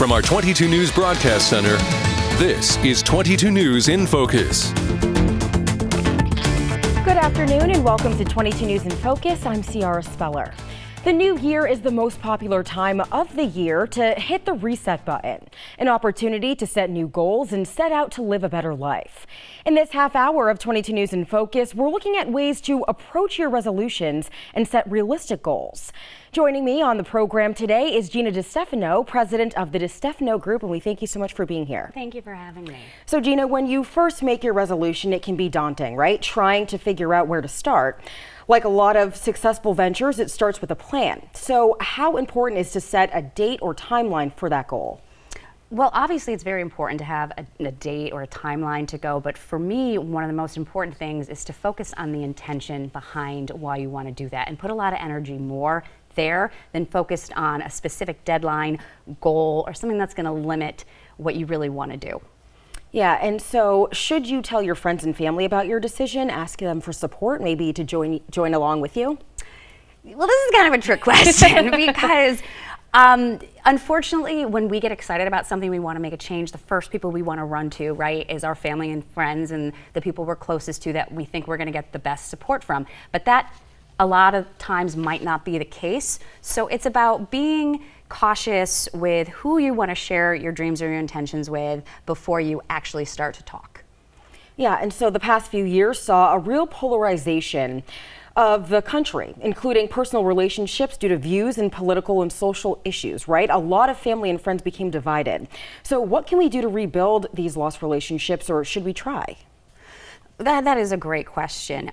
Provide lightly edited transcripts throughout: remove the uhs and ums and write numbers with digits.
From our 22 News Broadcast Center, this is 22 News in Focus. Good afternoon and welcome to 22 News in Focus. I'm Ciara Speller. The new year is the most popular time of the year to hit the reset button, an opportunity to set new goals and set out to live a better life. In this half hour of 22 News in Focus, we're looking at ways to approach your resolutions and set realistic goals. Joining me on the program today is Gina DeStefano, president of the DeStefano Group, and we thank you so much for being here. Thank you for having me. So Gina, when you first make your resolution, it can be daunting, right? Trying to figure out where to start. Like a lot of successful ventures, it starts with a plan. So how important is to set a date or timeline for that goal? Well, obviously it's very important to have a date or a timeline to go, but for me, one of the most important things is to focus on the intention behind why you want to do that and put a lot of energy more there than focused on a specific deadline, goal, or something that's going to limit what you really want to do. Yeah, and so should you tell your friends and family about your decision, ask them for support, maybe to join along with you? Well, this is kind of a trick question because unfortunately, when we get excited about something, we want to make a change, the first people we want to run to, right, is our family and friends and the people we're closest to that we think we're going to get the best support from. But that a lot of times might not be the case. So it's about being cautious with who you want to share your dreams or your intentions with before you actually start to talk. Yeah, and so the past few years saw a real polarization of the country, including personal relationships due to views and political and social issues, right? A lot of family and friends became divided. So what can we do to rebuild these lost relationships, or should we try? That is a great question.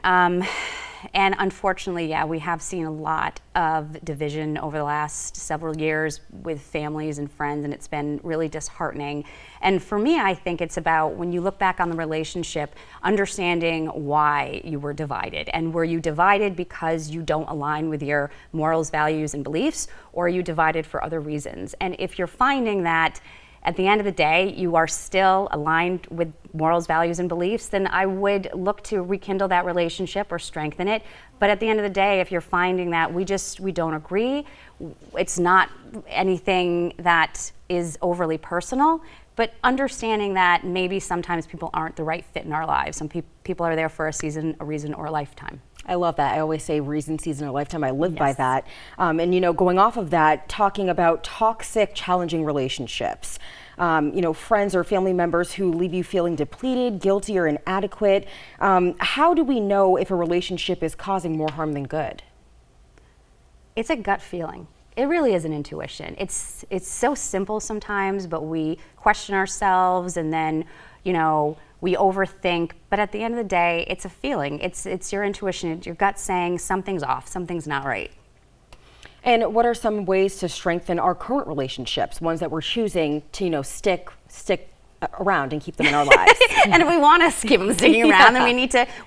And unfortunately, yeah, we have seen a lot of division over the last several years with families and friends, and it's been really disheartening. And for me, I think it's about, when you look back on the relationship, understanding why you were divided. And were you divided because you don't align with your morals, values, and beliefs, or are you divided for other reasons? And if you're finding that at the end of the day, you are still aligned with morals, values, and beliefs, then I would look to rekindle that relationship or strengthen it. But at the end of the day, if you're finding that we don't agree, it's not anything that is overly personal, but understanding that maybe sometimes people aren't the right fit in our lives. Some people are there for a season, a reason, or a lifetime. I love that. I always say reason, season, or lifetime. I live by that. And, you know, going off of that, talking about toxic, challenging relationships, you know, friends or family members who leave you feeling depleted, guilty, or inadequate. How do we know if a relationship is causing more harm than good? It's a gut feeling. It really is an intuition. It's so simple sometimes, but we question ourselves and then, you know, we overthink, but at the end of the day, it's a feeling. It's your intuition, it's your gut saying something's off, something's not right. And what are some ways to strengthen our current relationships, ones that we're choosing to, you know, stick around and keep them in our lives? And if we want to keep them sticking around, then we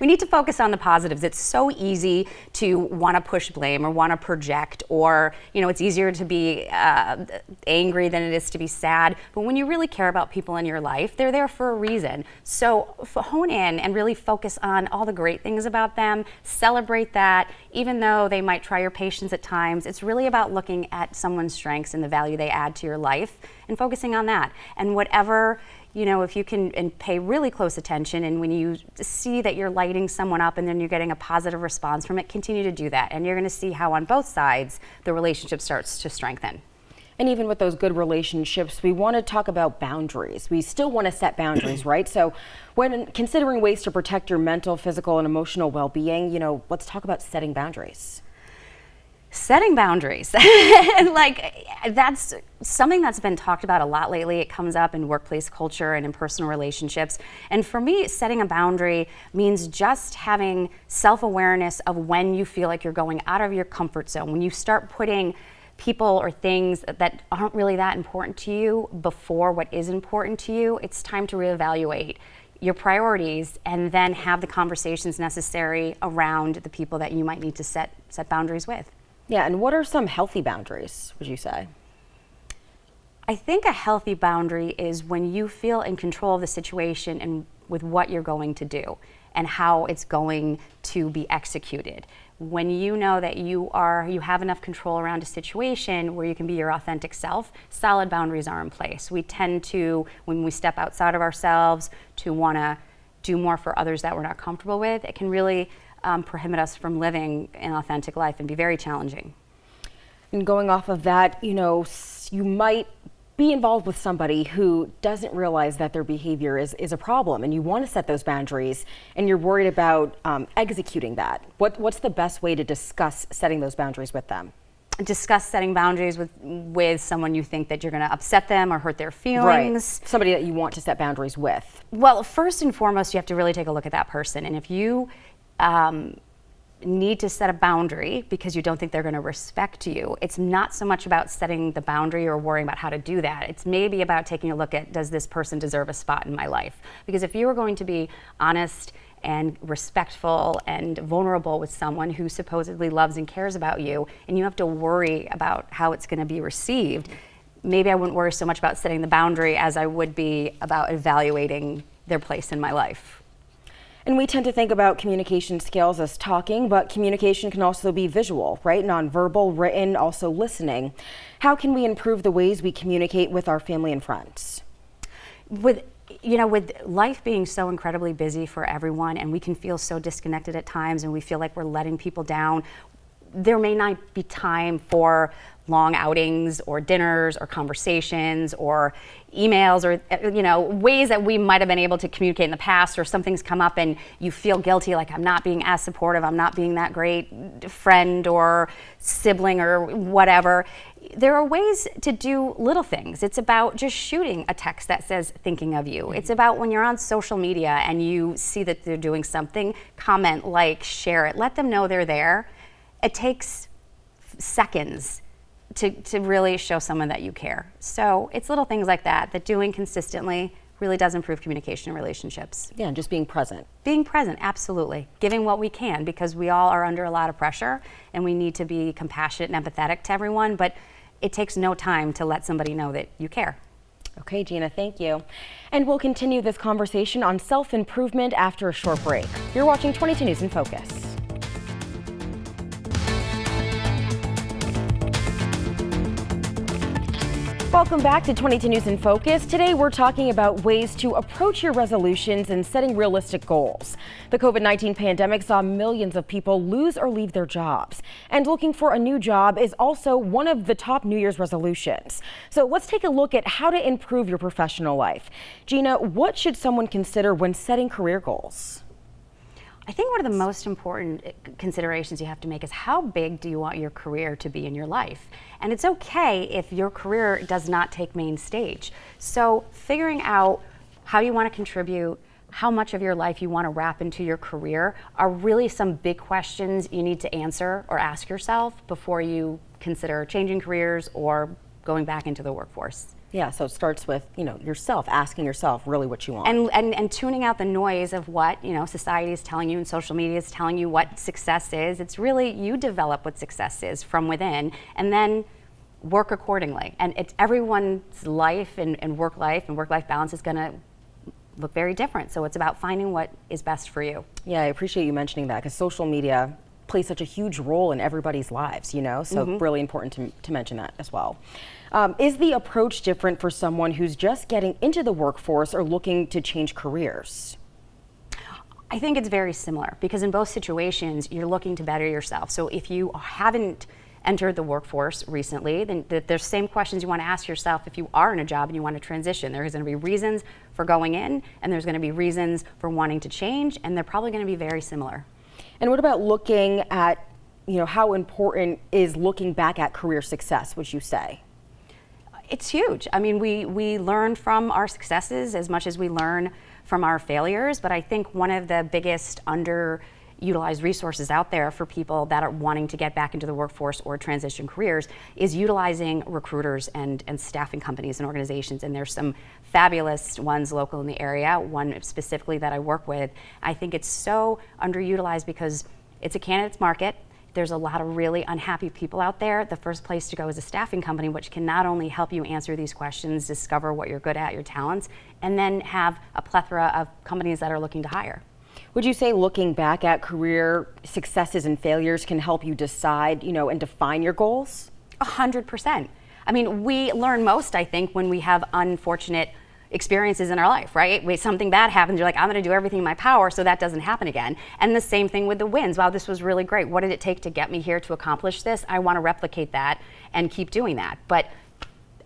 need to focus on the positives. It's so easy to want to push blame or want to project, or, you know, it's easier to be angry than it is to be sad. But when you really care about people in your life, they're there for a reason. So hone in and really focus on all the great things about them. Celebrate that, even though they might try your patience at times. It's really about looking at someone's strengths and the value they add to your life and focusing on that. And whatever, you know, if you can and pay really close attention, and when you see that you're lighting someone up and then you're getting a positive response from it, continue to do that. And you're going to see how on both sides the relationship starts to strengthen. And even with those good relationships, we want to talk about boundaries. We still want to set boundaries, right? So when considering ways to protect your mental, physical, and emotional well-being, you know, let's talk about setting boundaries. Setting boundaries, like, that's something that's been talked about a lot lately. It comes up in workplace culture and in personal relationships. And for me, setting a boundary means just having self-awareness of when you feel like you're going out of your comfort zone, when you start putting people or things that aren't really that important to you before what is important to you. It's time to reevaluate your priorities and then have the conversations necessary around the people that you might need to set boundaries with. Yeah, and what are some healthy boundaries, would you say? I think a healthy boundary is when you feel in control of the situation and with what you're going to do and how it's going to be executed. when you know that you have enough control around a situation where you can be your authentic self, solid boundaries are in place. We tend to, when we step outside of ourselves, to want to do more for others that we're not comfortable with. It can really prohibit us from living an authentic life and be very challenging. And going off of that, you might be involved with somebody who doesn't realize that their behavior is a problem, and you want to set those boundaries, and you're worried about executing that. What's the best way to discuss setting those boundaries with them? Discuss setting boundaries with someone you think that you're going to upset them or hurt their feelings. Right. Somebody that you want to set boundaries with. Well, first and foremost, you have to really take a look at that person. And if you need to set a boundary because you don't think they're going to respect you, it's not so much about setting the boundary or worrying about how to do that. It's maybe about taking a look at, does this person deserve a spot in my life? Because if you are going to be honest and respectful and vulnerable with someone who supposedly loves and cares about you, and you have to worry about how it's going to be received, maybe I wouldn't worry so much about setting the boundary as I would be about evaluating their place in my life. And we tend to think about communication skills as talking, but communication can also be visual, right? Nonverbal, written, also listening. How can we improve the ways we communicate with our family and friends? With life being so incredibly busy for everyone, and we can feel so disconnected at times, and we feel like we're letting people down, there may not be time for long outings or dinners or conversations or emails or ways that we might have been able to communicate in the past, or something's come up and you feel guilty, like I'm not being as supportive, I'm not being that great friend or sibling or whatever. There are ways to do little things. It's about just shooting a text that says thinking of you. It's about when you're on social media and you see that they're doing something, comment, like, share it, let them know they're there. It takes seconds to really show someone that you care. So it's little things like that doing consistently really does improve communication in relationships. Yeah, and just being present. Being present, absolutely. Giving what we can, because we all are under a lot of pressure and we need to be compassionate and empathetic to everyone, but it takes no time to let somebody know that you care. Okay, Gina, thank you. And we'll continue this conversation on self-improvement after a short break. You're watching 22 News in Focus. Welcome back to 22 News in Focus. Today we're talking about ways to approach your resolutions and setting realistic goals. The COVID-19 pandemic saw millions of people lose or leave their jobs. And looking for a new job is also one of the top New Year's resolutions. So let's take a look at how to improve your professional life. Gina, what should someone consider when setting career goals? I think one of the most important considerations you have to make is, how big do you want your career to be in your life? And it's okay if your career does not take main stage. So figuring out how you want to contribute, how much of your life you want to wrap into your career are really some big questions you need to answer or ask yourself before you consider changing careers or going back into the workforce. Yeah, so it starts with, yourself, asking yourself really what you want. And tuning out the noise of what, society is telling you and social media is telling you what success is. It's really, you develop what success is from within and then work accordingly. And it's everyone's life and work life balance is going to look very different. So it's about finding what is best for you. Yeah, I appreciate you mentioning that, because social media plays such a huge role in everybody's lives, so really important to mention that as well. Is the approach different for someone who's just getting into the workforce or looking to change careers? I think it's very similar, because in both situations you're looking to better yourself. So if you haven't entered the workforce recently, then there's same questions you want to ask yourself if you are in a job and you want to transition. There's going to be reasons for going in, and there's going to be reasons for wanting to change, and they're probably going to be very similar. And what about looking at, how important is looking back at career success, would you say? It's huge. I mean, we learn from our successes as much as we learn from our failures, but I think one of the biggest underutilized resources out there for people that are wanting to get back into the workforce or transition careers is utilizing recruiters and staffing companies and organizations. And there's some fabulous ones local in the area, one specifically that I work with. I think it's so underutilized because it's a candidate's market. There's a lot of really unhappy people out there. The first place to go is a staffing company, which can not only help you answer these questions, discover what you're good at, your talents, and then have a plethora of companies that are looking to hire. Would you say looking back at career successes and failures can help you decide, and define your goals? 100%. I mean, we learn most, I think, when we have unfortunate experiences in our life, right? When something bad happens, you're like, I'm going to do everything in my power so that doesn't happen again. And the same thing with the wins. Wow, this was really great. What did it take to get me here to accomplish this? I want to replicate that and keep doing that. But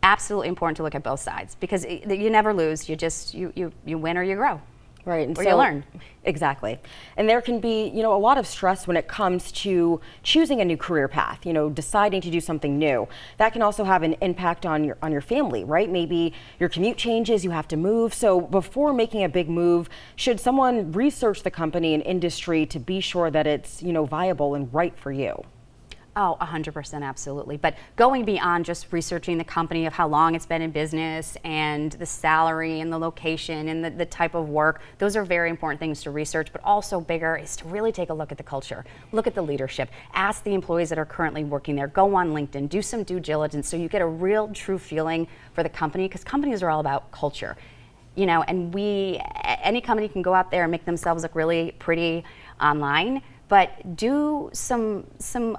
absolutely important to look at both sides, because you never lose. You just you win or you grow. Right, and or you learn. Exactly. And there can be, a lot of stress when it comes to choosing a new career path, deciding to do something new. That can also have an impact on your family, right? Maybe your commute changes, you have to move. So before making a big move, should someone research the company and industry to be sure that it's, viable and right for you? Oh, 100%, absolutely. But going beyond just researching the company, of how long it's been in business and the salary and the location and the type of work, those are very important things to research. But also bigger is to really take a look at the culture, look at the leadership, ask the employees that are currently working there, go on LinkedIn, do some due diligence so you get a real true feeling for the company, because companies are all about culture. And any company can go out there and make themselves look really pretty online, but do some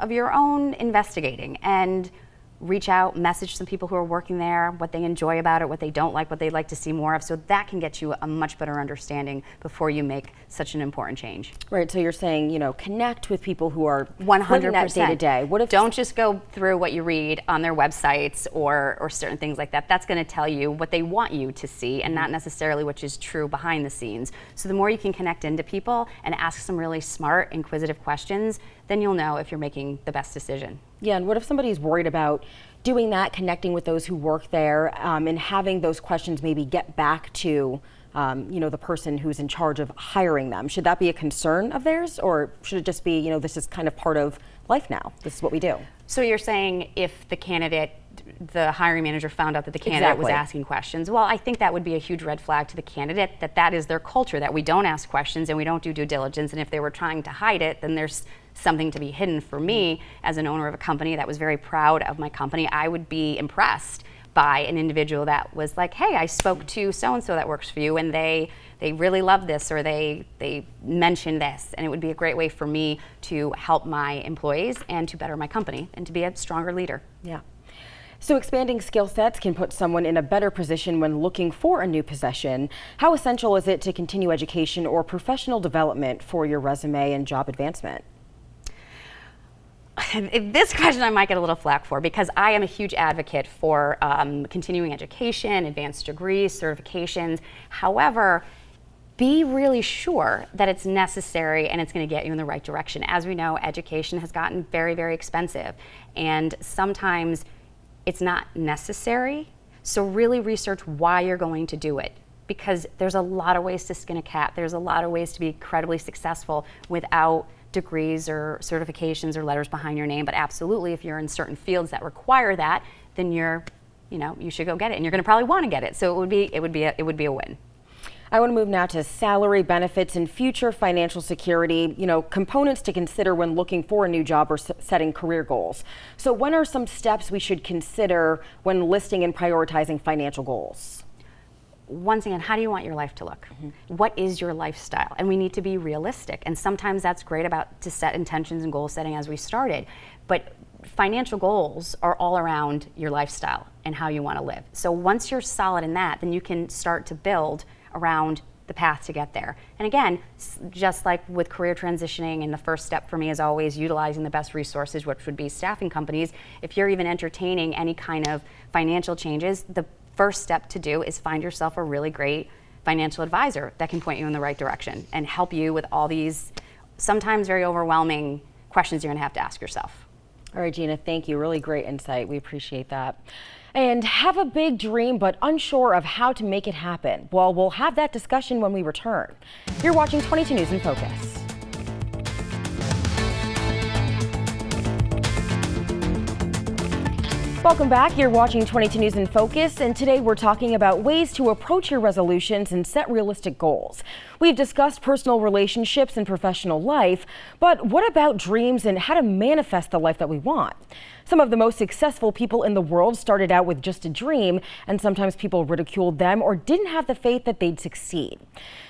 of your own investigating and reach out, message some people who are working there, what they enjoy about it, what they don't like, what they'd like to see more of. So that can get you a much better understanding before you make such an important change. Right, so you're saying, connect with people who are 100% living that day to day. What if Don't just go through what you read on their websites or certain things like that. That's going to tell you what they want you to see and not necessarily what is true behind the scenes. So the more you can connect into people and ask some really smart, inquisitive questions, then you'll know if you're making the best decision. Yeah, and what if somebody's worried about doing that, connecting with those who work there, and having those questions maybe get back to, the person who's in charge of hiring them? Should that be a concern of theirs, or should it just be, this is kind of part of life now? This is what we do. So you're saying if the hiring manager found out that the candidate was asking questions, well, I think that would be a huge red flag to the candidate, that is their culture, that we don't ask questions and we don't do due diligence. And if they were trying to hide it, then there's something to be hidden. For me, as an owner of a company that was very proud of my company, I would be impressed by an individual that was like, hey, I spoke to so-and-so that works for you, and they really love this, or they mentioned this. And it would be a great way for me to help my employees and to better my company and to be a stronger leader. Yeah. So expanding skill sets can put someone in a better position when looking for a new position. How essential is it to continue education or professional development for your resume and job advancement? This question I might get a little flack for, because I am a huge advocate for continuing education, advanced degrees, certifications. However, be really sure that it's necessary and it's going to get you in the right direction. As we know, education has gotten very, very expensive, and sometimes it's not necessary. So really research why you're going to do it, because there's a lot of ways to skin a cat. There's a lot of ways to be incredibly successful without degrees or certifications or letters behind your name. But absolutely, if you're in certain fields that require that, then you should go get it, and you're going to probably want to get it. So it would be a win. I want to move now to salary, benefits, and future financial security, components to consider when looking for a new job or setting career goals. So when are some steps we should consider when listing and prioritizing financial goals? Once again, how do you want your life to look? What is your lifestyle? And we need to be realistic. And sometimes that's great to set intentions and goal setting as we started. But financial goals are all around your lifestyle and how you want to live. So once you're solid in that, then you can start to build around the path to get there. And again, just like with career transitioning, and the first step for me is always utilizing the best resources, which would be staffing companies. If you're even entertaining any kind of financial changes, the first step to do is find yourself a really great financial advisor that can point you in the right direction and help you with all these sometimes very overwhelming questions you're going to have to ask yourself. All right, Gina, thank you. Really great insight. We appreciate that. And have a big dream but unsure of how to make it happen? Well, we'll have that discussion when we return. You're watching 22 News in Focus. Welcome back. You're watching 22 News in Focus, and today we're talking about ways to approach your resolutions and set realistic goals. We've discussed personal relationships and professional life, but what about dreams and how to manifest the life that we want? Some of the most successful people in the world started out with just a dream, and sometimes people ridiculed them or didn't have the faith that they'd succeed.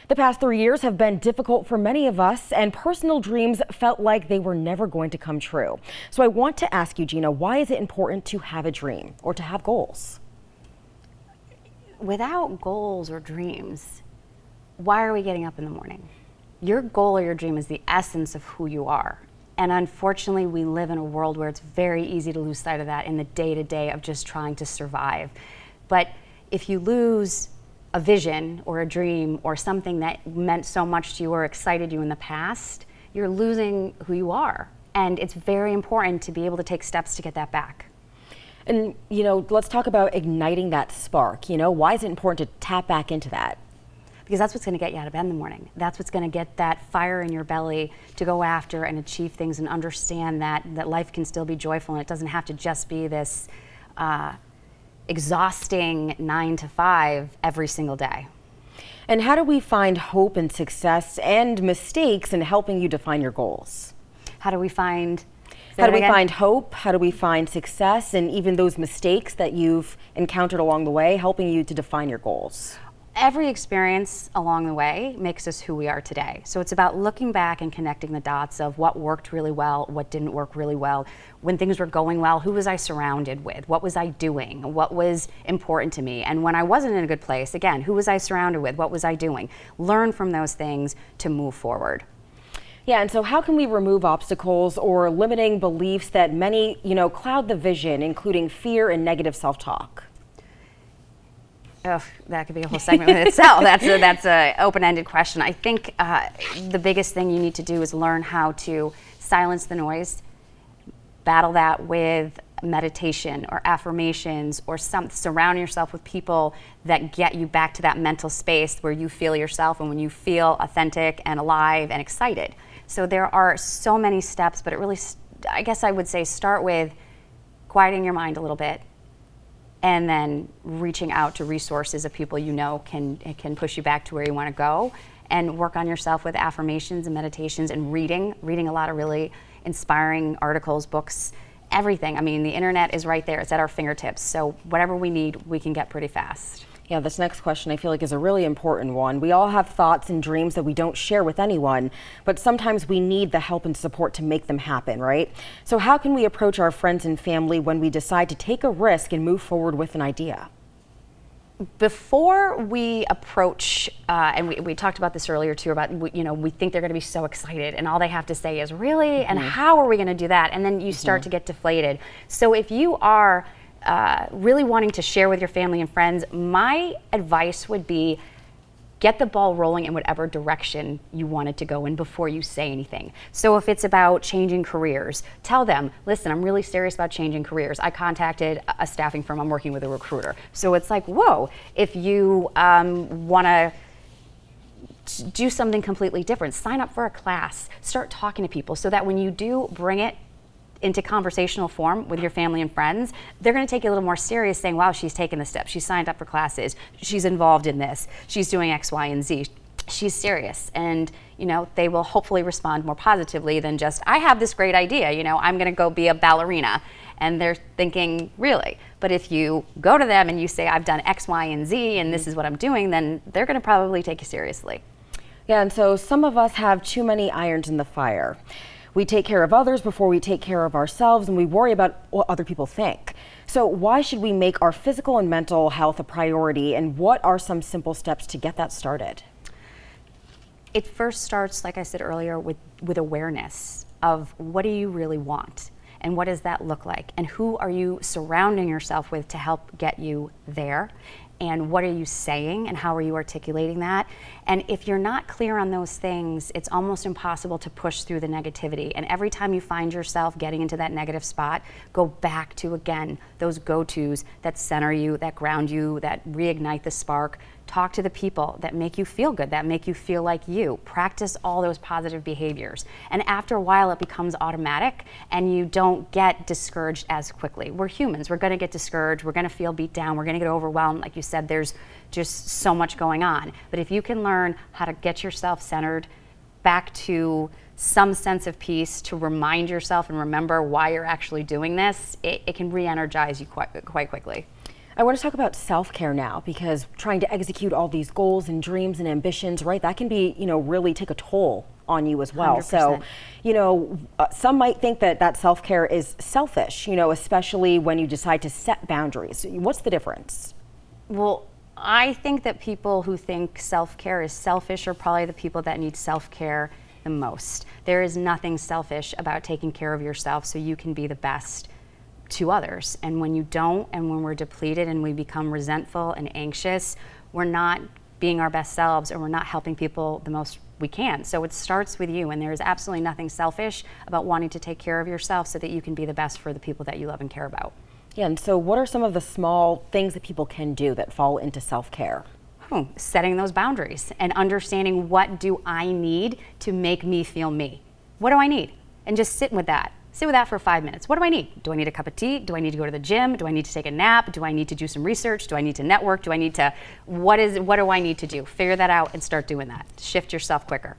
The past 3 years have been difficult for many of us, and personal dreams felt like they were never going to come true. So I want to ask you, Gina, why is it important to have a dream or to have goals? Without goals or dreams, why are we getting up in the morning? Your goal or your dream is the essence of who you are. And unfortunately, we live in a world where it's very easy to lose sight of that in the day-to-day of just trying to survive. But if you lose a vision or a dream or something that meant so much to you or excited you in the past, you're losing who you are. And it's very important to be able to take steps to get that back. And, let's talk about igniting that spark. Why is it important to tap back into that? Because that's what's going to get you out of bed in the morning. That's what's going to get that fire in your belly to go after and achieve things and understand that life can still be joyful and it doesn't have to just be this exhausting 9 to 5 every single day. And how do we find hope and success and mistakes in helping you define your goals? How do we find hope? How do we find success and even those mistakes that you've encountered along the way, helping you to define your goals? Every experience along the way makes us who we are today. So it's about looking back and connecting the dots of what worked really well, what didn't work really well. When things were going well, who was I surrounded with? What was I doing? What was important to me? And when I wasn't in a good place, again, who was I surrounded with? What was I doing? Learn from those things to move forward. Yeah, and so how can we remove obstacles or limiting beliefs that many, cloud the vision, including fear and negative self-talk? Oh, that could be a whole segment in itself. That's a open-ended question. I think the biggest thing you need to do is learn how to silence the noise, battle that with meditation or affirmations or surround yourself with people that get you back to that mental space where you feel yourself and when you feel authentic and alive and excited. So there are so many steps, but it really, I guess I would say, start with quieting your mind a little bit, and then reaching out to resources of people can push you back to where you want to go, and work on yourself with affirmations and meditations and reading a lot of really inspiring articles, books, everything. I mean, the internet is right there. It's at our fingertips. So whatever we need, we can get pretty fast. Yeah, this next question I feel like is a really important one. We all have thoughts and dreams that we don't share with anyone, but sometimes we need the help and support to make them happen, right? So how can we approach our friends and family when we decide to take a risk and move forward with an idea? Before we approach, and we talked about this earlier too, about, we think they're going to be so excited and all they have to say is, really? And how are we going to do that? And then you start to get deflated. So if you are really wanting to share with your family and friends, my advice would be get the ball rolling in whatever direction you want it to go in before you say anything. So if it's about changing careers, tell them, listen, I'm really serious about changing careers. I contacted a staffing firm, I'm working with a recruiter. So it's like, whoa, if you want to do something completely different, sign up for a class, start talking to people so that when you do bring it into conversational form with your family and friends, they're going to take you a little more serious, saying, wow, she's taken the steps, she's signed up for classes, she's involved in this, she's doing X, Y, and Z. She's serious. And, they will hopefully respond more positively than just, I have this great idea, I'm going to go be a ballerina. And they're thinking, really? But if you go to them and you say, I've done X, Y, and Z, and this is what I'm doing, then they're going to probably take you seriously. Yeah, and so some of us have too many irons in the fire. We take care of others before we take care of ourselves, and we worry about what other people think. So why should we make our physical and mental health a priority, and what are some simple steps to get that started? It first starts, like I said earlier, with awareness of what do you really want, and what does that look like, and who are you surrounding yourself with to help get you there, and what are you saying and how are you articulating that? And if you're not clear on those things, it's almost impossible to push through the negativity. And every time you find yourself getting into that negative spot, go back to, again, those go-tos that center you, that ground you, that reignite the spark. Talk to the people that make you feel good, that make you feel like you. Practice all those positive behaviors. And after a while, it becomes automatic and you don't get discouraged as quickly. We're humans. We're going to get discouraged. We're going to feel beat down. We're going to get overwhelmed. Like you said, there's just so much going on. But if you can learn how to get yourself centered, back to some sense of peace to remind yourself and remember why you're actually doing this, it can re-energize you quite quickly. I want to talk about self-care now, because trying to execute all these goals and dreams and ambitions, right, that can be, really take a toll on you as well. 100%. So, some might think that self-care is selfish, especially when you decide to set boundaries. What's the difference? Well, I think that people who think self-care is selfish are probably the people that need self-care the most. There is nothing selfish about taking care of yourself so you can be the best to others. And when you don't, and when we're depleted and we become resentful and anxious, we're not being our best selves, or we're not helping people the most we can. So it starts with you, and there is absolutely nothing selfish about wanting to take care of yourself so that you can be the best for the people that you love and care about. Yeah, and so what are some of the small things that people can do that fall into self-care? Setting those boundaries and understanding, what do I need to make me feel me? What do I need? And just sit with that. Sit with that for 5 minutes. What do I need? Do I need a cup of tea? Do I need to go to the gym? Do I need to take a nap? Do I need to do some research? Do I need to network? Do I need to, what do I need to do? Figure that out and start doing that. Shift yourself quicker.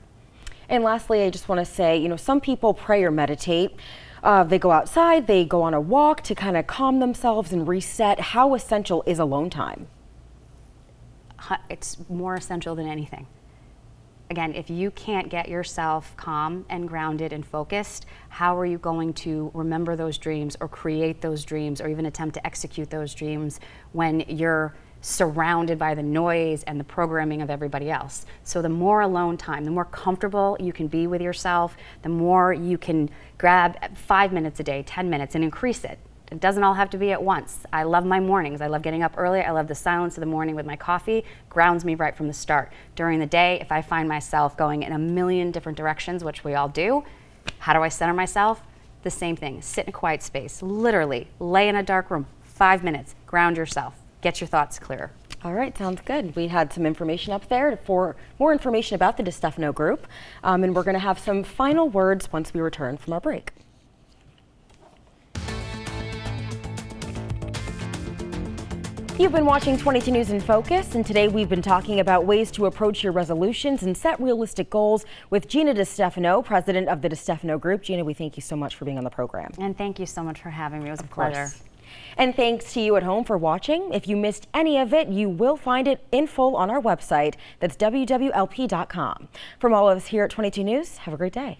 And lastly, I just want to say, some people pray or meditate. They go outside, they go on a walk to kind of calm themselves and reset. How essential is alone time? It's more essential than anything. Again, if you can't get yourself calm and grounded and focused, how are you going to remember those dreams or create those dreams or even attempt to execute those dreams when you're surrounded by the noise and the programming of everybody else? So the more alone time, the more comfortable you can be with yourself, the more you can grab 5 minutes a day, 10 minutes, and increase it. It doesn't all have to be at once. I love my mornings. I love getting up early. I love the silence of the morning with my coffee. Grounds me right from the start. During the day, if I find myself going in a million different directions, which we all do, how do I center myself? The same thing. Sit in a quiet space. Literally, lay in a dark room. 5 minutes. Ground yourself. Get your thoughts clear. All right, sounds good. We had some information up there for more information about the DiStefano Group, and we're going to have some final words once we return from our break. You've been watching 22 News in Focus, and today we've been talking about ways to approach your resolutions and set realistic goals with Gina DiStefano, president of the DiStefano Group. Gina, we thank you so much for being on the program. And thank you so much for having me. It was a pleasure. And thanks to you at home for watching. If you missed any of it, you will find it in full on our website. That's wwlp.com. From all of us here at 22 News, have a great day.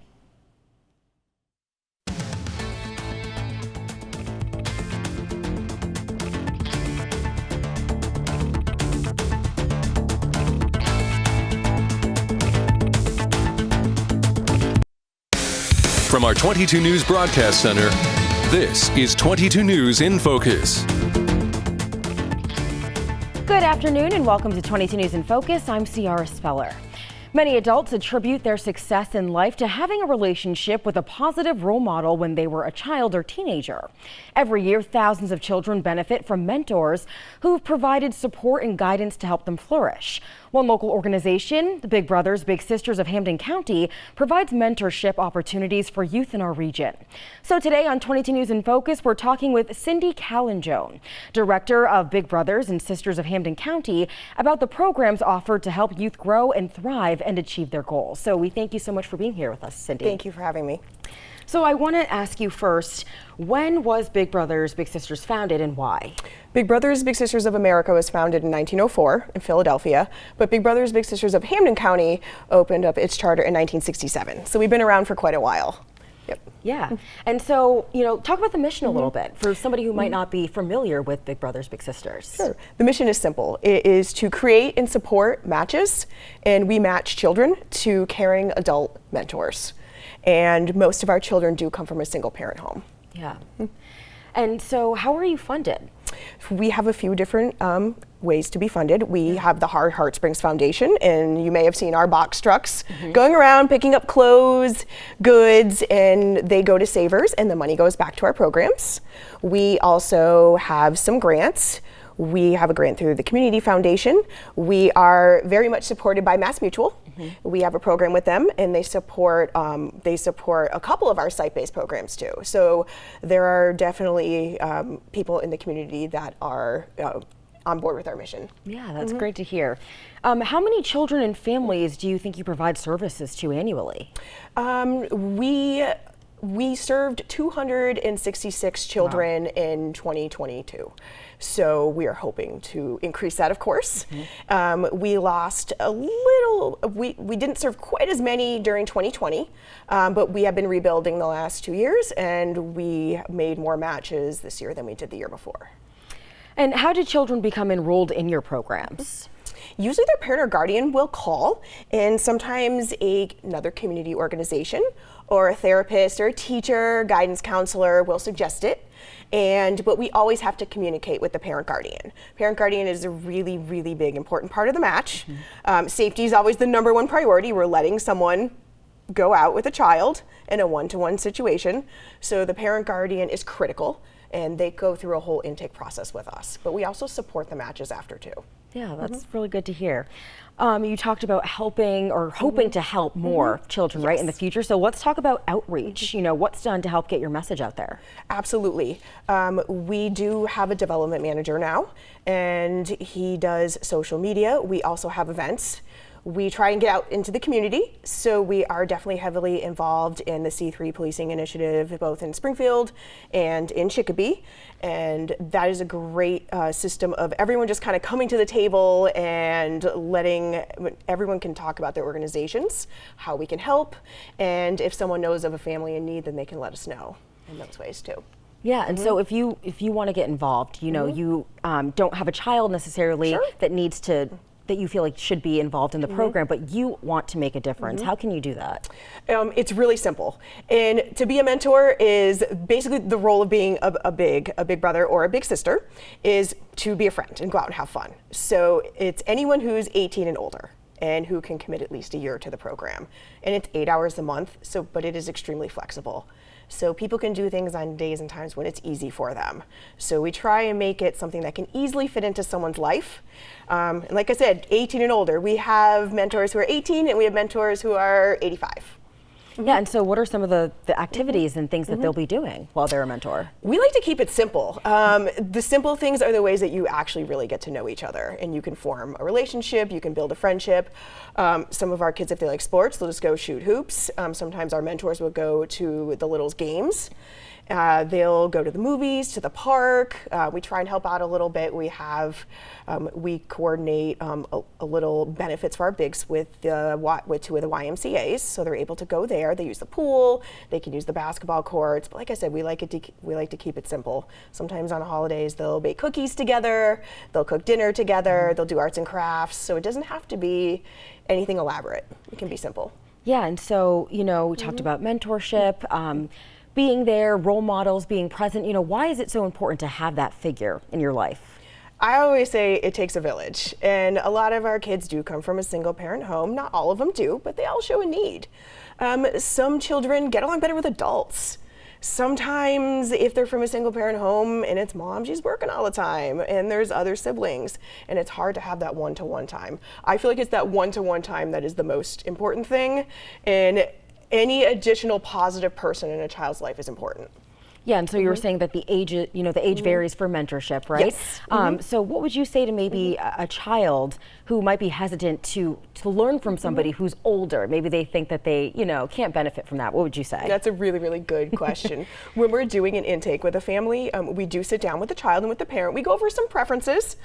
From our 22 News Broadcast Center, this is 22 News in Focus. Good afternoon and welcome to 22 News in Focus. I'm Ciara Speller. Many adults attribute their success in life to having a relationship with a positive role model when they were a child or teenager. Every year, thousands of children benefit from mentors who've provided support and guidance to help them flourish. One local organization, the Big Brothers Big Sisters of Hampden County, provides mentorship opportunities for youth in our region. So today on 22 News in Focus, we're talking with Cindy Callanjone, director of Big Brothers and Sisters of Hampden County, about the programs offered to help youth grow and thrive and achieve their goals. So we thank you so much for being here with us, Cindy. Thank you for having me. So I want to ask you first, when was Big Brothers Big Sisters founded and why? Big Brothers Big Sisters of America was founded in 1904 in Philadelphia, but Big Brothers Big Sisters of Hampden County opened up its charter in 1967. So we've been around for quite a while. Yep. Yeah. And so, talk about the mission a little bit for somebody who might not be familiar with Big Brothers Big Sisters. Sure. The mission is simple. It is to create and support matches, and we match children to caring adult mentors. And most of our children do come from a single parent home. Yeah. And so how are you funded? We have a few different ways to be funded. We have the Heart Springs Foundation, and you may have seen our box trucks going around picking up clothes, goods, and they go to savers, and the money goes back to our programs. We also have some grants. We have a grant through the Community Foundation. We are very much supported by Mass Mutual. We have a program with them, and they support a couple of our site-based programs too. So there are definitely people in the community that are on board with our mission. Yeah, that's great to hear. How many children and families do you think you provide services to annually? We served 266 children in 2022. So we are hoping to increase that, of course. We lost a little, we didn't serve quite as many during 2020, but we have been rebuilding the last 2 years, and we made more matches this year than we did the year before. And how did children become enrolled in your programs? Usually their parent or guardian will call, and sometimes another community organization or a therapist or a teacher, guidance counselor will suggest it. But we always have to communicate with the parent guardian. Parent guardian is a really, really big, important part of the match. Safety is always the #1 priority. We're letting someone go out with a child in a one-to-one situation. So the parent guardian is critical, and they go through a whole intake process with us. But we also support the matches after too. Yeah, that's really good to hear. You talked about helping or hoping to help more children, right, in the future. So let's talk about outreach. You know, what's done to help get your message out there? Absolutely. We do have a development manager now, and he does social media. We also have events. We try and get out into the community, so we are definitely heavily involved in the C3 policing initiative, both in Springfield and in Chicopee. And that is a great system of everyone just kind of coming to the table and letting everyone can talk about their organizations, how we can help, and if someone knows of a family in need, then they can let us know in those ways too. Yeah, and so if you want to get involved, you know, you don't have a child necessarily that needs to that you feel like should be involved in the program, but you want to make a difference. How can you do that? It's really simple. And to be a mentor is basically the role of being a big brother or a big sister is to be a friend and go out and have fun. So it's anyone who's 18 and older and who can commit at least a year to the program. And it's 8 hours a month, but it is extremely flexible. So people can do things on days and times when it's easy for them. So we try and make it something that can easily fit into someone's life. And like I said, 18 and older. We have mentors who are 18 and we have mentors who are 85. Yeah, and so what are some of the activities and things that they'll be doing while they're a mentor? We like to keep it simple. The simple things are the ways that you actually really get to know each other, and you can form a relationship, you can build a friendship. Some of our kids, if they like sports, they'll just go shoot hoops. Sometimes our mentors will go to the littles' games. They'll go to the movies, to the park. We try and help out a little bit. We coordinate a little benefits for our bigs with two of the YMCA's, so they're able to go there. They use the pool. They can use the basketball courts. But like I said, we like to keep it simple. Sometimes on holidays they'll bake cookies together. They'll cook dinner together. They'll do arts and crafts. So it doesn't have to be anything elaborate. It can be simple. Yeah, and so we talked about mentorship. Being there, role models, being present, why is it so important to have that figure in your life? I always say it takes a village, and a lot of our kids do come from a single parent home. Not all of them do, but they all show a need. Some children get along better with adults. Sometimes if they're from a single parent home and it's mom, she's working all the time, and there's other siblings, and it's hard to have that one-to-one time. I feel like it's that one-to-one time that is the most important thing, and any additional positive person in a child's life is important. Yeah, and so you were saying that the age, the age varies for mentorship, right? Yes. So what would you say to maybe a child who might be hesitant to learn from somebody who's older? Maybe they think that they, can't benefit from that. What would you say? That's a really, really good question. When we're doing an intake with a family, we do sit down with the child and with the parent. We go over some preferences,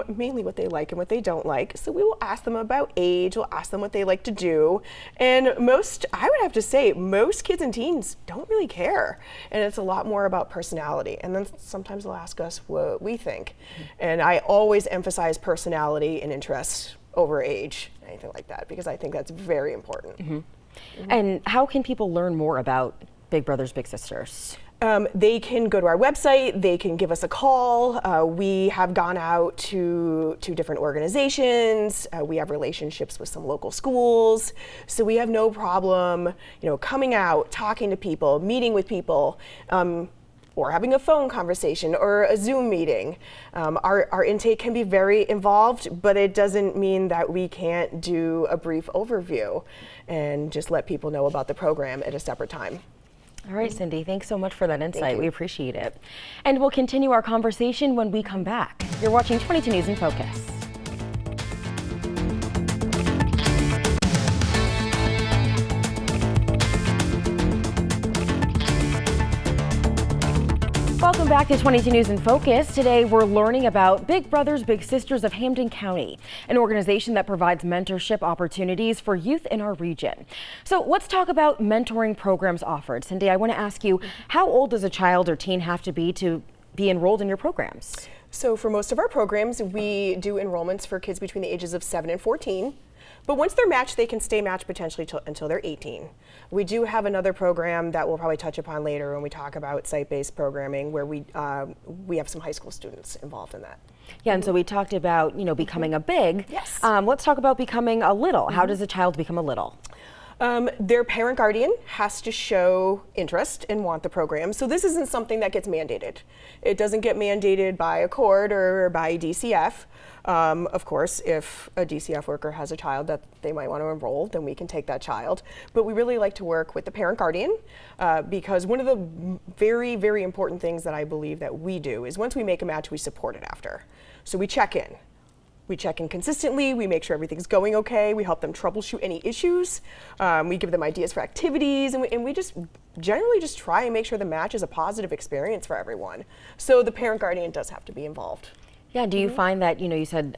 mainly what they like and what they don't like. So we will ask them about age, we'll ask them what they like to do. And I would have to say, most kids and teens don't really care. And it's a lot more about personality, and then sometimes they'll ask us what we think. And I always emphasize personality and interest over age, anything like that, because I think that's very important. And how can people learn more about Big Brothers Big Sisters? They can go to our website, they can give us a call. We have gone out to different organizations. We have relationships with some local schools. So we have no problem, coming out, talking to people, meeting with people, or having a phone conversation or a Zoom meeting. Our intake can be very involved, but it doesn't mean that we can't do a brief overview and just let people know about the program at a separate time. All right, Cindy, thanks so much for that insight. you. We appreciate it. And we'll continue our conversation when we come back. You're watching 22 News in Focus. Welcome back to 22 News in Focus. Today we're learning about Big Brothers Big Sisters of Hampden County, an organization that provides mentorship opportunities for youth in our region. So let's talk about mentoring programs offered. Cindy, I want to ask you, how old does a child or teen have to be enrolled in your programs? So for most of our programs, we do enrollments for kids between the ages of 7 and 14. But once they're matched, they can stay matched potentially until they're 18. We do have another program that we'll probably touch upon later when we talk about site-based programming, where we have some high school students involved in that. Yeah, and so we talked about, becoming a big. Yes. Let's talk about becoming a little. How does a child become a little? Their parent guardian has to show interest and want the program. So this isn't something that gets mandated. It doesn't get mandated by a court or by DCF. Of course, if a DCF worker has a child that they might want to enroll, then we can take that child. But we really like to work with the parent guardian because one of the very, very important things that I believe that we do is once we make a match, we support it after. So we check in. We check in consistently, we make sure everything's going okay, we help them troubleshoot any issues, we give them ideas for activities, and we just generally just try and make sure the match is a positive experience for everyone. So the parent guardian does have to be involved. Yeah, do you find that, you said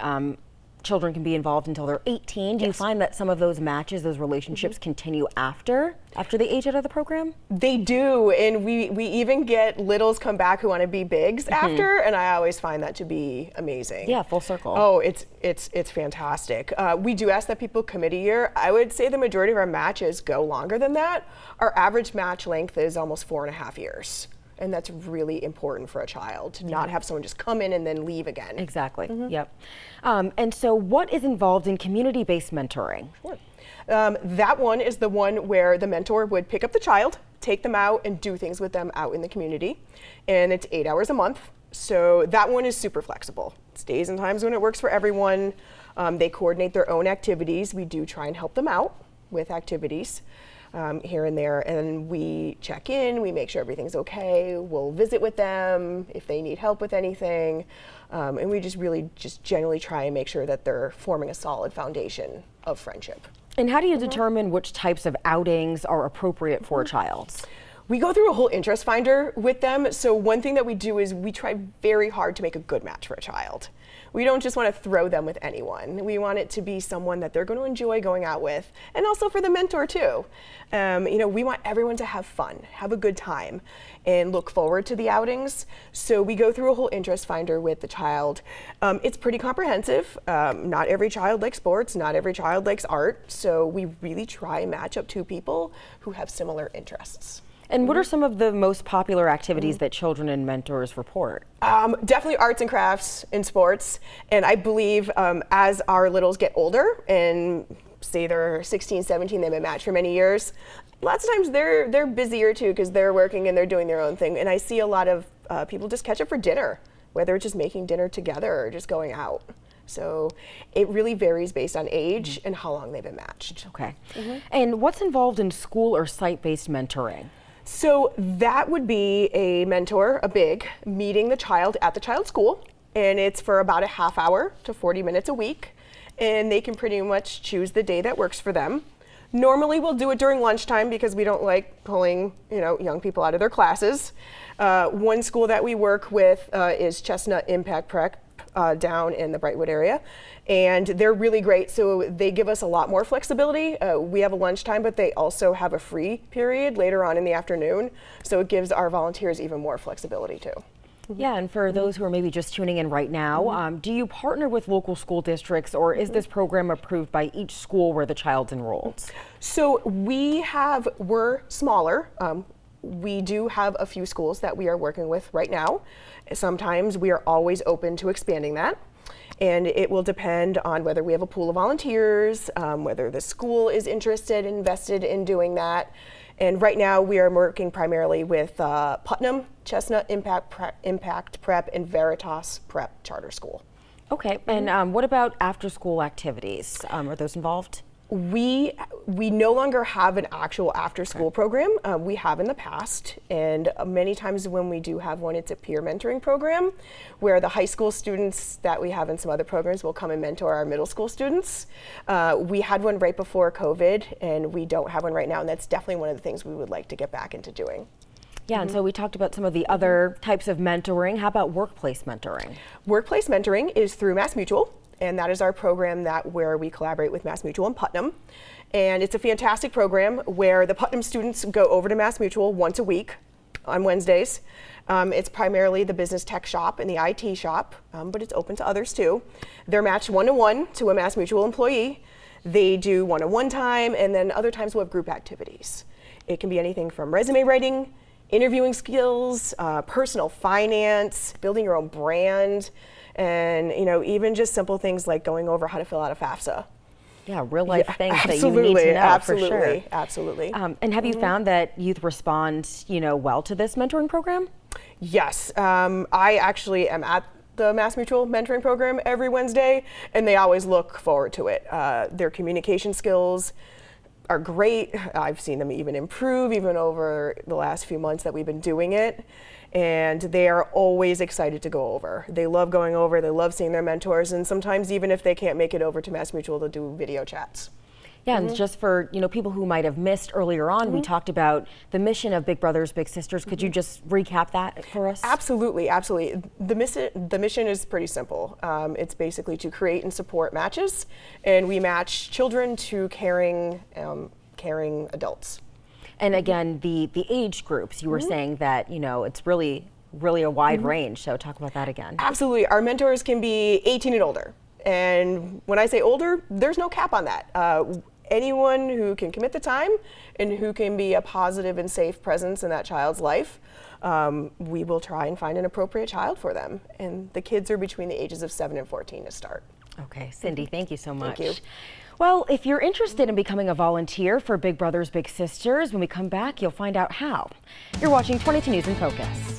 children can be involved until they're 18. Do you find that some of those matches, those relationships continue after they age out of the program? They do, and we even get littles come back who want to be bigs after, and I always find that to be amazing. Yeah, full circle. Oh, it's fantastic. We do ask that people commit a year. I would say the majority of our matches go longer than that. Our average match length is almost 4.5 years. And that's really important for a child to not have someone just come in and then leave again. Exactly. Yep. And so what is involved in community-based mentoring? Sure. That one is the one where the mentor would pick up the child, take them out, and do things with them out in the community. And it's 8 hours a month. So that one is super flexible. It's days and times when it works for everyone. They coordinate their own activities. We do try and help them out with activities. Here and there, and we check in, we make sure everything's okay, we'll visit with them if they need help with anything, and we just really generally try and make sure that they're forming a solid foundation of friendship. And how do you determine which types of outings are appropriate for a child? We go through a whole interest finder with them, so one thing that we do is we try very hard to make a good match for a child. We don't just want to throw them with anyone. We want it to be someone that they're going to enjoy going out with, and also for the mentor too. We want everyone to have fun, have a good time, and look forward to the outings. So we go through a whole interest finder with the child. It's pretty comprehensive. Not every child likes sports, not every child likes art, so we really try and match up two people who have similar interests. And what are some of the most popular activities that children and mentors report? Definitely arts and crafts and sports. And I believe as our littles get older and say they're 16, 17, they've been matched for many years, lots of times they're busier too because they're working and they're doing their own thing. And I see a lot of people just catch up for dinner, whether it's just making dinner together or just going out. So it really varies based on age and how long they've been matched. Okay. And what's involved in school or site-based mentoring? So that would be a mentor, a big, meeting the child at the child's school, and it's for about a half hour to 40 minutes a week, and they can pretty much choose the day that works for them. Normally we'll do it during lunchtime because we don't like pulling young people out of their classes. One school that we work with is Chestnut Impact Prep down in the Brightwood area, and they're really great. So they give us a lot more flexibility. We have a lunchtime, but they also have a free period later on in the afternoon. So it gives our volunteers even more flexibility too. Yeah, and for those who are maybe just tuning in right now, do you partner with local school districts, or is this program approved by each school where the child's enrolled? So we're smaller. We do have a few schools that we are working with right now. Sometimes we are always open to expanding that. And it will depend on whether we have a pool of volunteers, whether the school is invested in doing that. And right now we are working primarily with Putnam, Chestnut Impact Prep, and Veritas Prep Charter School. Okay, and what about after-school activities? Are those involved? We we no longer have an actual after-school program. We have in the past, and many times when we do have one, it's a peer mentoring program where the high school students that we have in some other programs will come and mentor our middle school students. We had one right before COVID, and we don't have one right now, and that's definitely one of the things we would like to get back into doing. Yeah, and so we talked about some of the other types of mentoring. How about workplace mentoring? Workplace mentoring is through MassMutual, and that is our program where we collaborate with MassMutual in Putnam. And it's a fantastic program where the Putnam students go over to MassMutual once a week on Wednesdays. It's primarily the business tech shop and the IT shop, but it's open to others too. They're matched one-to-one to a MassMutual employee. They do one-on-one time, and then other times we'll have group activities. It can be anything from resume writing, interviewing skills, personal finance, building your own brand, and even just simple things like going over how to fill out a FAFSA. Yeah, real life things that you need to know for sure. Absolutely. And have you found that youth respond, well to this mentoring program? Yes, I actually am at the MassMutual mentoring program every Wednesday, and they always look forward to it. Their communication skills are great. I've seen them even improve even over the last few months that we've been doing it. And they are always excited to go over. They love going over, they love seeing their mentors, and sometimes even if they can't make it over to MassMutual, they'll do video chats. Yeah, and just for people who might have missed earlier on, we talked about the mission of Big Brothers Big Sisters. Could you just recap that for us? Absolutely. The mission is pretty simple. It's basically to create and support matches, and we match children to caring adults. And again, the age groups, you were saying that it's really a wide range. So talk about that again. Absolutely. Our mentors can be 18 and older. And when I say older, there's no cap on that. Anyone who can commit the time and who can be a positive and safe presence in that child's life, we will try and find an appropriate child for them. And the kids are between the ages of 7 and 14 to start. Okay, Cindy, thank you so much. Thank you. Well, if you're interested in becoming a volunteer for Big Brothers Big Sisters, when we come back, you'll find out how. You're watching 22 News in Focus.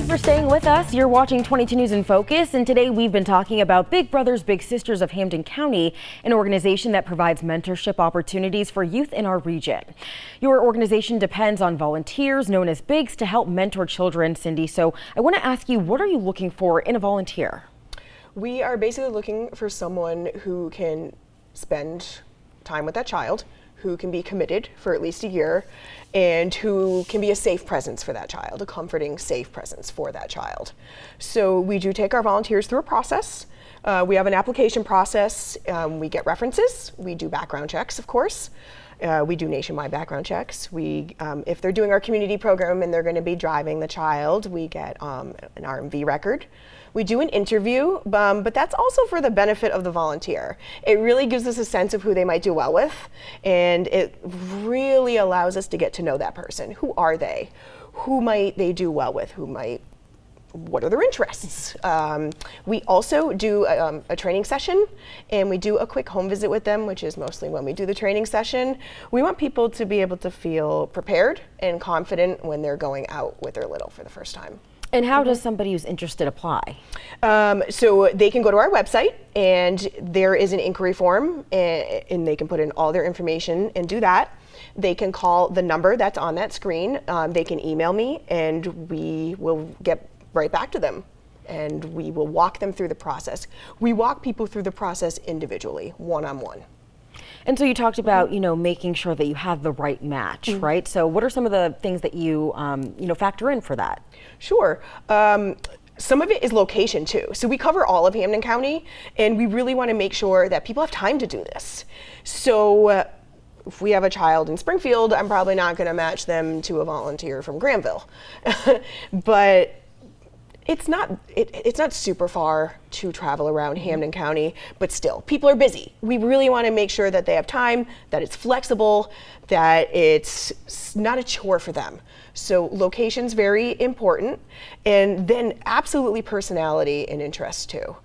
For staying with us. You're watching 22 News in Focus, and today we've been talking about Big Brothers Big Sisters of Hampden County, an organization that provides mentorship opportunities for youth in our region. Your organization depends on volunteers known as Bigs to help mentor children, Cindy. So I want to ask you, what are you looking for in a volunteer? We are basically looking for someone who can spend time with that child, who can be committed for at least a year, and who can be a safe presence for that child, a comforting, safe presence for that child. So we do take our volunteers through a process. We have an application process. We get references. We do background checks, of course. We do nationwide background checks. If they're doing our community program and they're going to be driving the child, we get an RMV record. We do an interview, but that's also for the benefit of the volunteer. It really gives us a sense of who they might do well with, and it really allows us to get to know that person. Who are they? Who might they do well with? What are their interests? We also do a training session, and we do a quick home visit with them, which is mostly when we do the training session. We want people to be able to feel prepared and confident when they're going out with their little for the first time. And how does somebody who's interested apply? So they can go to our website, and there is an inquiry form, and they can put in all their information and do that. They can call the number that's on that screen. They can email me, and we will get right back to them, and we will walk them through the process. We walk people through the process individually, one-on-one. And so you talked about, making sure that you have the right match, right? So what are some of the things that you, factor in for that? Sure. Some of it is location too. So we cover all of Hampden County, and we really want to make sure that people have time to do this. So if we have a child in Springfield, I'm probably not going to match them to a volunteer from Granville. But it's not super far to travel around Hampden County, but still, people are busy. We really want to make sure that they have time, that it's flexible, that it's not a chore for them. So location's very important, and then absolutely personality and interest too.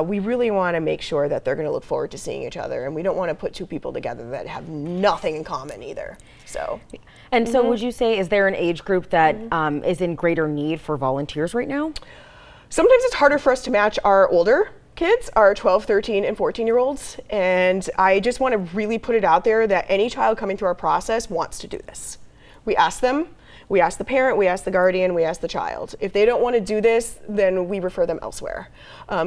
We really want to make sure that they're going to look forward to seeing each other, and we don't want to put two people together that have nothing in common either. So. And so would you say, is there an age group that is in greater need for volunteers right now? Sometimes it's harder for us to match our older kids, our 12, 13, and 14-year-olds. And I just want to really put it out there that any child coming through our process wants to do this. We ask them, we ask the parent, we ask the guardian, we ask the child. If they don't want to do this, then we refer them elsewhere.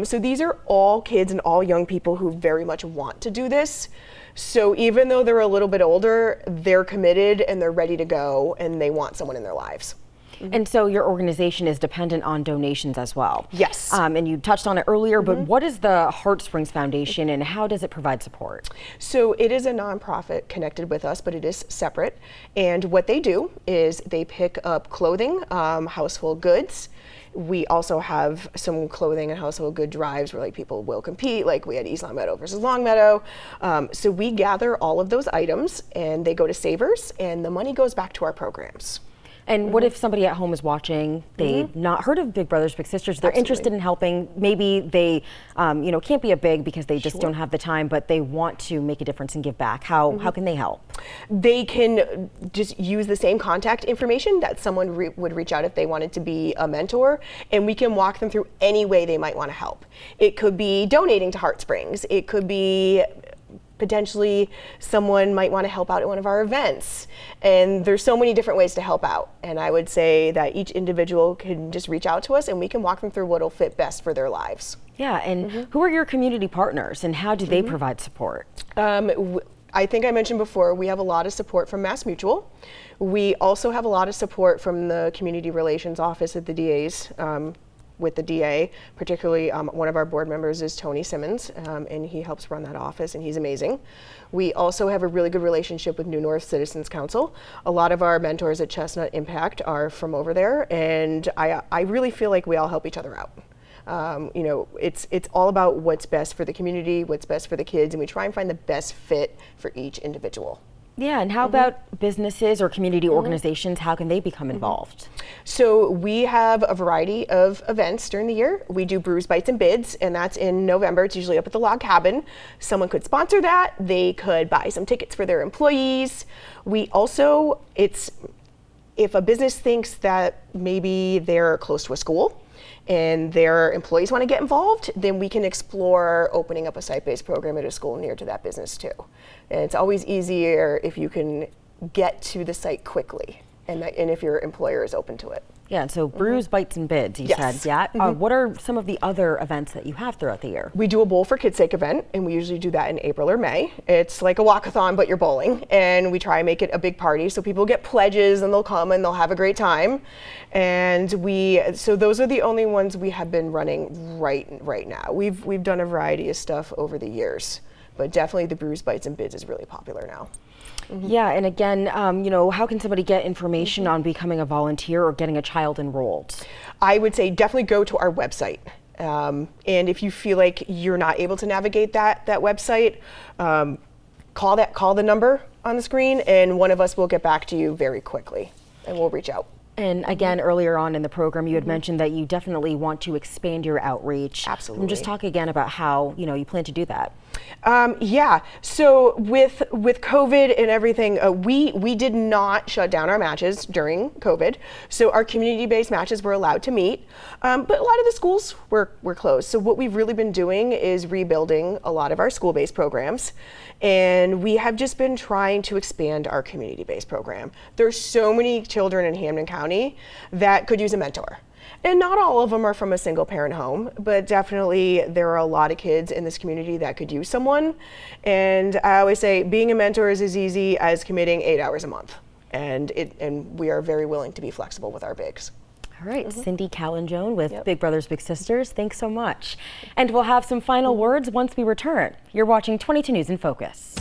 So these are all kids and all young people who very much want to do this. So even though they're a little bit older, they're committed and they're ready to go and they want someone in their lives. And so your organization is dependent on donations as well. Yes. And you touched on it earlier, but what is the Heart Springs Foundation and how does it provide support? So it is a nonprofit connected with us, but it is separate. And what they do is they pick up clothing, household goods. We also have some clothing and household good drives where like people will compete, like we had East Longmeadow versus Longmeadow. So we gather all of those items and they go to Savers and the money goes back to our programs. And what if somebody at home is watching, they've not heard of Big Brothers Big Sisters, they're interested in helping, maybe they can't be a big because they just don't have the time, but they want to make a difference and give back. How can they help? They can just use the same contact information that someone would reach out if they wanted to be a mentor, and we can walk them through any way they might want to help. It could be donating to Heart Springs. It could be potentially someone might want to help out at one of our events. And there's so many different ways to help out. And I would say that each individual can just reach out to us and we can walk them through what'll fit best for their lives. Yeah, and who are your community partners and how do they provide support? I think I mentioned before, we have a lot of support from Mass Mutual. We also have a lot of support from the Community Relations Office at the DA's. With the DA, particularly one of our board members is Tony Simmons, and he helps run that office, and he's amazing. We also have a really good relationship with New North Citizens Council. A lot of our mentors at Chestnut Impact are from over there, and I really feel like we all help each other out. It's all about what's best for the community, what's best for the kids, and we try and find the best fit for each individual. Yeah, and how about businesses or community organizations? How can they become involved? So we have a variety of events during the year. We do Brews, Bites, and Bids, and that's in November. It's usually up at the Log Cabin. Someone could sponsor that. They could buy some tickets for their employees. We also, if a business thinks that maybe they're close to a school and their employees want to get involved, then we can explore opening up a site-based program at a school near to that business too. And it's always easier if you can get to the site quickly and if your employer is open to it. Yeah, and so Brews, Bites, and Bids, you said, yeah? What are some of the other events that you have throughout the year? We do a Bowl for Kids' Sake event, and we usually do that in April or May. It's like a walkathon, but you're bowling, and we try and make it a big party, so people get pledges, and they'll come, and they'll have a great time. And so those are the only ones we have been running right now. We've done a variety of stuff over the years, but definitely the Brews, Bites, and Bids is really popular now. Yeah, and again, how can somebody get information on becoming a volunteer or getting a child enrolled? I would say definitely go to our website. And if you feel like you're not able to navigate that website, call the number on the screen, and one of us will get back to you very quickly, and we'll reach out. And again, earlier on in the program, you had mentioned that you definitely want to expand your outreach. Absolutely. And just talk again about how you plan to do that. Yeah. So with COVID and everything, we did not shut down our matches during COVID. So our community-based matches were allowed to meet, but a lot of the schools were closed. So what we've really been doing is rebuilding a lot of our school-based programs, and we have just been trying to expand our community-based program. There's so many children in Hampden County that could use a mentor. And not all of them are from a single parent home, but definitely there are a lot of kids in this community that could use someone. And I always say being a mentor is as easy as committing 8 hours a month. And we are very willing to be flexible with our bigs. All right, Cindy Callan-Joan with Big Brothers Big Sisters, thanks so much. And we'll have some final words once we return. You're watching 22 News in Focus.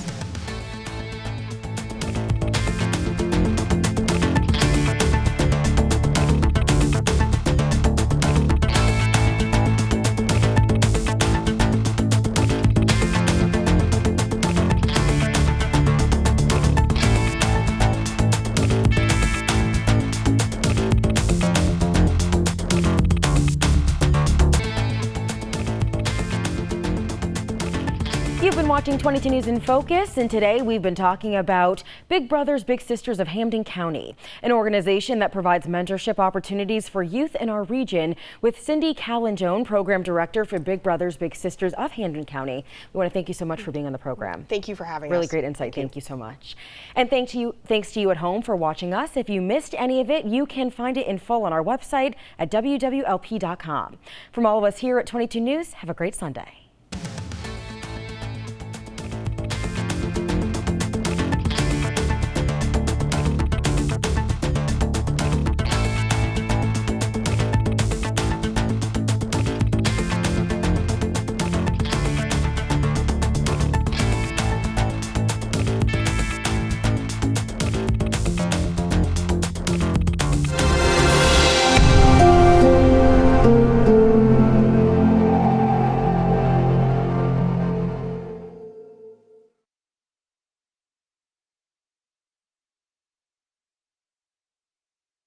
You've been watching 22 News in Focus, and today we've been talking about Big Brothers Big Sisters of Hampden County, an organization that provides mentorship opportunities for youth in our region, with Cindy Callan-Joan, Program Director for Big Brothers Big Sisters of Hampden County. We want to thank you so much for being on the program. Thank you for having us. Really great insight. Thank you so much. And thanks to you at home for watching us. If you missed any of it, you can find it in full on our website at wwlp.com. From all of us here at 22 News, have a great Sunday.